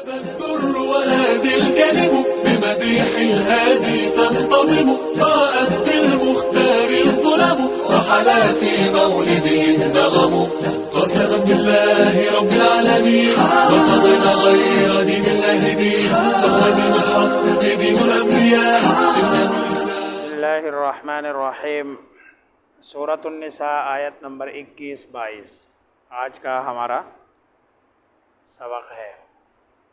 Al Durr وهادي الكلم بمديح الهادي تنتظم ضاءت بالمختار الظلم وحلا في مولده النغم قسما بالله رب العالمين وقضينا غير دين الله دين فهو دين الحق دين الأنبياء بسم اللہ الرحمن الرحیم۔ سورۃ النساء آیت نمبر 21-22 آج کا ہمارا سبق ہے۔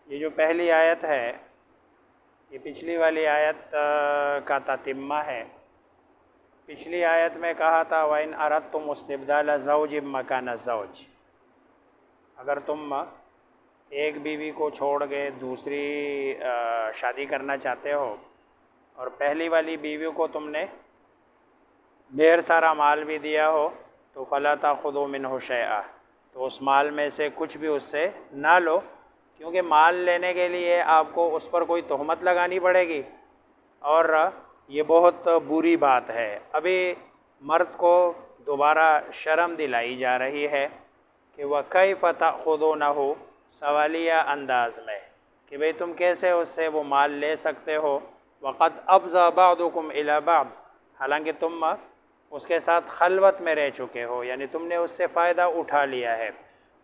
یہ جو پہلی آیت ہے یہ پچھلی والی آیت کا تتمہ ہے۔ پچھلی آیت میں کہا تھا وَإِنْ أَرَدْتُمُ اسْتِبْدَالَ زَوْجٍ مَكَانَ الزَّوْجِ، اگر تم ایک بیوی کو چھوڑ کے دوسری شادی کرنا چاہتے ہو اور پہلی والی بیوی کو تم نے ڈھیر سارا مال بھی دیا ہو تو فَلَا تَأْخُذُوا مِنْهُ شَيْئًا، تو اس مال میں سے کچھ بھی اس سے نہ لو، کیونکہ مال لینے کے لیے آپ کو اس پر کوئی تہمت لگانی پڑے گی اور یہ بہت بری بات ہے۔ ابھی مرد کو دوبارہ شرم دلائی جا رہی ہے کہ وَكَيْفَ تَأْخُذُونَهُ، سوالیہ انداز میں کہ بھئی تم کیسے اس سے وہ مال لے سکتے ہو، وَقَدْ أَفْضَىٰ بَعْضُكُمْ إِلَىٰ بَعْضٍ، حالانکہ تم اس کے ساتھ خلوت میں رہ چکے ہو، یعنی تم نے اس سے فائدہ اٹھا لیا ہے۔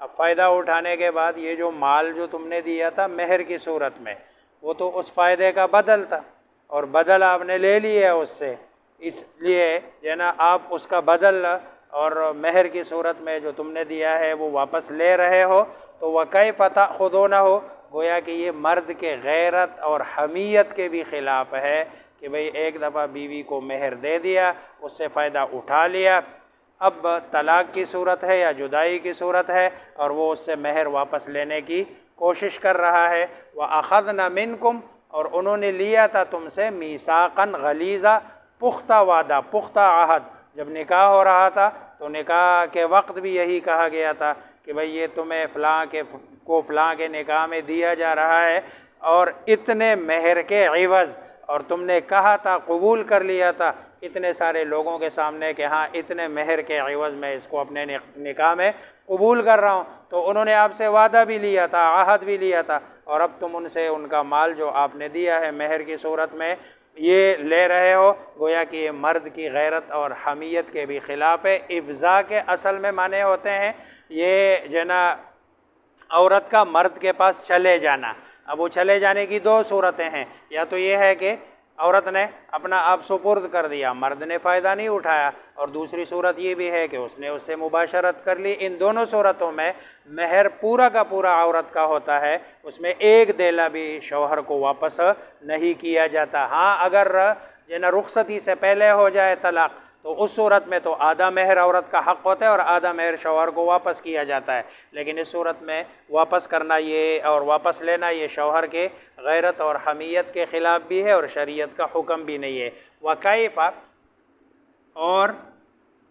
اب فائدہ اٹھانے کے بعد یہ جو مال جو تم نے دیا تھا مہر کی صورت میں وہ تو اس فائدے کا بدل تھا، اور بدل آپ نے لے لیا اس سے، اس لیے جو نا آپ اس کا بدل اور مہر کی صورت میں جو تم نے دیا ہے وہ واپس لے رہے ہو، تو وَكَيْفَ تَأْخُذُونَهُ، گویا کہ یہ مرد کے غیرت اور حمیت کے بھی خلاف ہے کہ بھئی ایک دفعہ بیوی کو مہر دے دیا، اس سے فائدہ اٹھا لیا، اب طلاق کی صورت ہے یا جدائی کی صورت ہے اور وہ اس سے مہر واپس لینے کی کوشش کر رہا ہے۔ وَأَخَذْنَ مِنْكُمْ، اور انہوں نے لیا تھا تم سے میثاقاً غلیظا، پختہ وعدہ، پختہ عہد۔ جب نکاح ہو رہا تھا تو نکاح کے وقت بھی یہی کہا گیا تھا کہ بھئی یہ تمہیں فلاں کے نکاح میں دیا جا رہا ہے اور اتنے مہر کے عوض، اور تم نے کہا تھا، قبول کر لیا تھا اتنے سارے لوگوں کے سامنے کہ ہاں اتنے مہر کے عوض میں اس کو اپنے نکاح میں قبول کر رہا ہوں، تو انہوں نے آپ سے وعدہ بھی لیا تھا، عہد بھی لیا تھا، اور اب تم ان سے ان کا مال جو آپ نے دیا ہے مہر کی صورت میں یہ لے رہے ہو، گویا کہ یہ مرد کی غیرت اور حمیت کے بھی خلاف ہے۔ ابزا کے اصل میں معنی ہوتے ہیں یہ جو نا عورت کا مرد کے پاس چلے جانا۔ اب وہ چلے جانے کی دو صورتیں ہیں، یا تو یہ ہے کہ عورت نے اپنا آپ سپرد کر دیا، مرد نے فائدہ نہیں اٹھایا، اور دوسری صورت یہ بھی ہے کہ اس نے اس سے مباشرت کر لی۔ ان دونوں صورتوں میں مہر پورا کا پورا عورت کا ہوتا ہے، اس میں ایک دیلا بھی شوہر کو واپس نہیں کیا جاتا۔ ہاں اگر جو نا رخصتی سے پہلے ہو جائے طلاق تو اس صورت میں تو آدھا مہر عورت کا حق ہوتا ہے اور آدھا مہر شوہر کو واپس کیا جاتا ہے، لیکن اس صورت میں واپس کرنا یہ اور واپس لینا یہ شوہر کے غیرت اور حمیت کے خلاف بھی ہے اور شریعت کا حکم بھی نہیں ہے۔ وَكَيْفَ، اور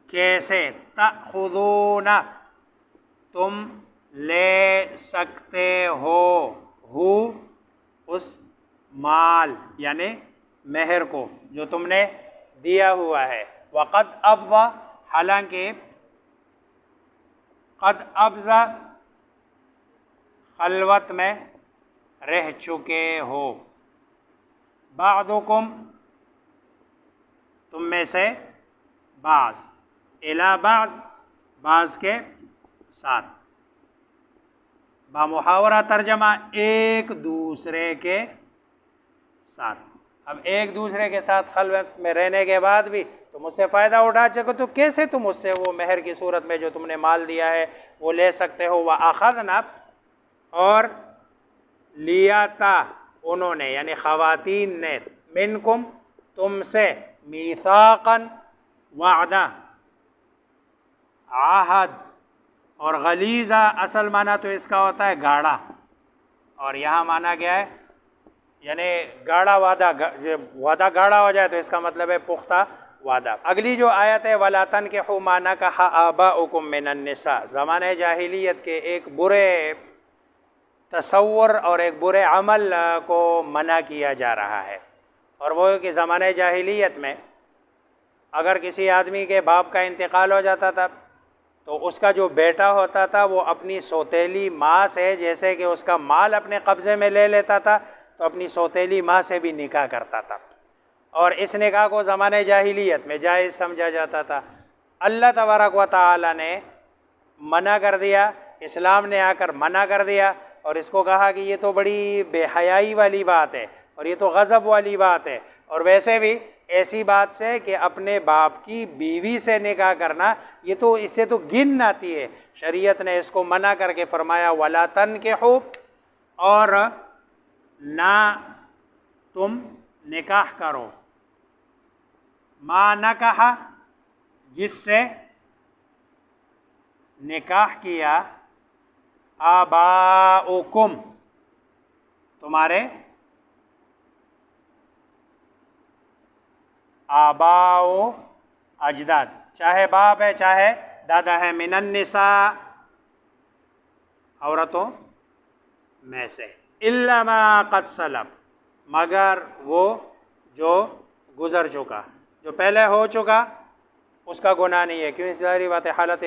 کیسے، تَأْخُذُونَ، تم لے سکتے ہو اس مال یعنی مہر کو جو تم نے دیا ہوا ہے، وقد افضا، حالانکہ قد افضا خلوت میں رہ چکے ہو، بعضکم، تم میں سے بعض، الی بعض، بعض کے ساتھ، بمحاورہ ترجمہ ایک دوسرے کے ساتھ۔ اب ایک دوسرے کے ساتھ خلوت میں رہنے کے بعد بھی تم اس سے فائدہ اٹھا چکے تو کیسے تم اس سے وہ مہر کی صورت میں جو تم نے مال دیا ہے وہ لے سکتے ہو۔ وَأَخَذْنَا، اور لیا تھا انہوں نے یعنی خواتین نے، منکم، تم سے، میثاقاً، وعدہ، عہد، اور غلیظہ اصل معنی تو اس کا ہوتا ہے گاڑھا، اور یہاں معنی کیا ہے، یعنی گاڑھا وعدہ، وعدہ گاڑھا ہو جائے تو اس کا مطلب ہے پختہ وعدہ۔ اگلی جو آیت ہے وَلَا تَنْكِحُوا مَا نَكَحَ آبَاؤُكُم مِّنَ النِّسَاء، زمانہ جاہلیت کے ایک برے تصور اور ایک برے عمل کو منع کیا جا رہا ہے، اور وہ کہ زمانہ جاہلیت میں اگر کسی آدمی کے باپ کا انتقال ہو جاتا تھا تو اس کا جو بیٹا ہوتا تھا وہ اپنی سوتیلی ماں سے، جیسے کہ اس کا مال اپنے قبضے میں لے لیتا تھا، تو اپنی سوتیلی ماں سے بھی نکاح کرتا تھا، اور اس نکاح کو زمانے جاہلیت میں جائز سمجھا جاتا تھا۔ اللہ تبارک و تعالی نے منع کر دیا، اسلام نے آ کر منع کر دیا، اور اس کو کہا کہ یہ تو بڑی بے حیائی والی بات ہے، اور یہ تو غضب والی بات ہے، اور ویسے بھی ایسی بات سے کہ اپنے باپ کی بیوی سے نکاح کرنا، یہ تو اس سے تو گن آتی ہے۔ شریعت نے اس کو منع کر کے فرمایا وَلَا تَنْكِحُوا، اور نہ تم نکاح کرو، ما نکح، جس سے نکاح کیا، آباؤکم، تمہارے آباؤ اجداد، چاہے باپ ہے چاہے دادا ہے، من النساء، عورتوں میں سے، الا ما قد سلف، مگر وہ جو گزر چکا، جو پہلے ہو چکا اس کا گناہ نہیں ہے، کیونکہ ظاہری بات ہے حالت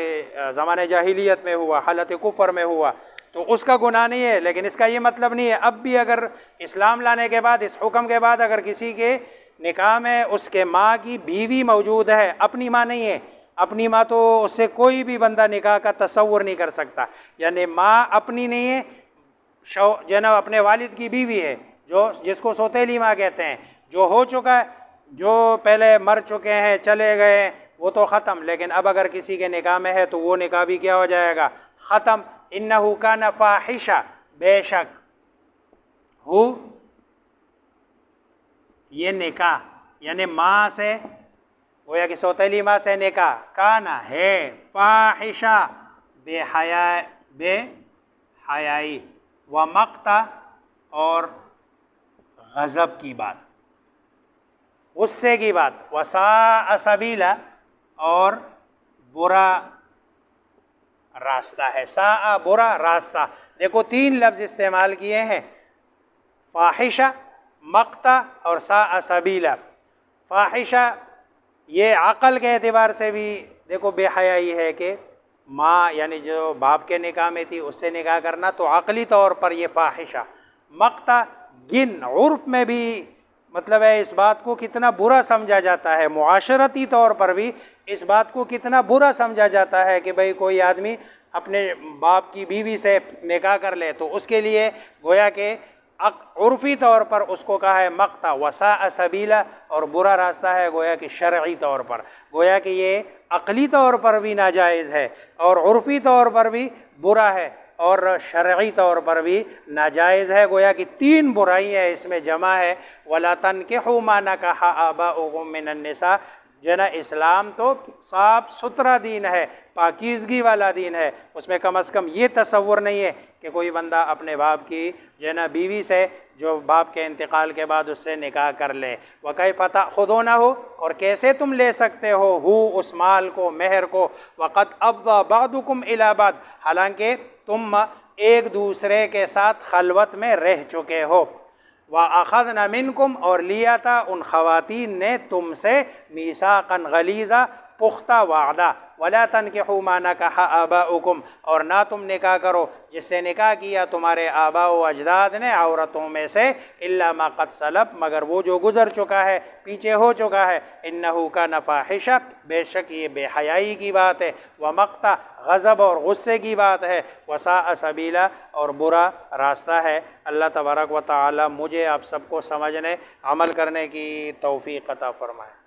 زمانے جاہلیت میں ہوا، حالت کفر میں ہوا تو اس کا گناہ نہیں ہے، لیکن اس کا یہ مطلب نہیں ہے اب بھی اگر اسلام لانے کے بعد، اس حکم کے بعد، اگر کسی کے نکاح میں اس کے ماں کی بیوی موجود ہے، اپنی ماں نہیں ہے، اپنی ماں تو اس سے کوئی بھی بندہ نکاح کا تصور نہیں کر سکتا، یعنی ماں اپنی نہیں ہے، جو نا اپنے والد کی بیوی ہے، جو جس کو سوتیلی ماں کہتے ہیں، جو ہو چکا ہے، جو پہلے مر چکے ہیں، چلے گئے ہیں، وہ تو ختم، لیکن اب اگر کسی کے نکاح میں ہے تو وہ نکاح بھی کیا ہو جائے گا؟ ختم۔ انہو کان فاحشہ، بے شک ہو یہ نکاح، یعنی ماں سے، گویا کہ سوتیلی ماں سے نکاح، کانا ہے، فاحشہ، بے حیائی، و مقتا، اور غضب کی بات، غصے کی بات، وساء سبیلا، اور برا راستہ ہے، ساء برا راستہ، دیکھو تین لفظ استعمال کیے ہیں، فاحشہ، مقتا اور ساء سبیلا۔ فاحشہ یہ عقل کے اعتبار سے بھی دیکھو بے حیائی ہے کہ ماں یعنی جو باپ کے نکاح میں تھی اس سے نکاح کرنا، تو عقلی طور پر یہ فاحشہ۔ مقتا گن، عرف میں بھی مطلب ہے اس بات کو کتنا برا سمجھا جاتا ہے، معاشرتی طور پر بھی اس بات کو کتنا برا سمجھا جاتا ہے کہ بھئی کوئی آدمی اپنے باپ کی بیوی سے نکاح کر لے، تو اس کے لیے گویا کہ عرفی طور پر اس کو کہا ہے مقتا، وساء سبیلا، اور برا راستہ ہے گویا کہ شرعی طور پر، گویا کہ یہ عقلی طور پر بھی ناجائز ہے، اور عرفی طور پر بھی برا ہے، اور شرعی طور پر بھی ناجائز ہے، گویا کہ تین برائیاں اس میں جمع ہے۔ وَلَا تَنْكِحُوا مَا نَكَحَ آبَاؤُكُم مِّنَ النِّسَاء، جو نا اسلام تو صاف ستھرا دین ہے، پاکیزگی والا دین ہے، اس میں کم از کم یہ تصور نہیں ہے کہ کوئی بندہ اپنے باپ کی جو نا بیوی سے جو باپ کے انتقال کے بعد اس سے نکاح کر لے۔ وَكَيْفَ تَأْخُذُونَهُ، اور کیسے تم لے سکتے ہو اس مال کو، مہر کو، وَقَدْ أَفْضَىٰ بَعْضُكُمْ إِلَىٰ بَعْضٍ، حالانکہ تم ایک دوسرے کے ساتھ خلوت میں رہ چکے ہو، وَأَخَذْنَ مِنْكُمْ، اور لیا تھا ان خواتین نے تم سے، میثاقاً غلیظا، پختہ وعدہ، وَلَا تَنْكِحُوا مَا نَكَحَ آبَاؤُكُمْ، اور نہ تم نکاح کرو جس سے نکاح کیا تمہارے آباء و اجداد نے عورتوں میں سے، إِلَّا مَا قَدْ سَلَف، مگر وہ جو گزر چکا ہے، پیچھے ہو چکا ہے، إِنَّهُ كَانَ فَاحِشَةً، بے شک یہ بے حیائی کی بات ہے، وَمَقْتَ، غضب اور غصے کی بات ہے، وَسَاءَ سَبِيلًا، اور برا راستہ ہے۔ اللہ تبارک و تعالی مجھے آپ سب کو سمجھنے، عمل کرنے کی توفیق عطا فرمائے۔